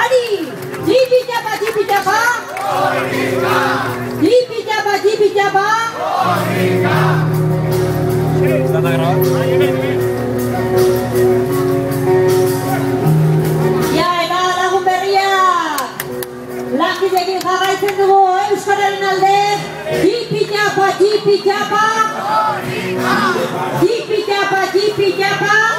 Adi, jipi japa, jipi japa. Jipi japa, jipi japa. Ya, egal lagun berriak. Laki egin jarraitzen dugu Euskararen alde. Jipi japa, jipi japa. Jipi japa, jipi japa.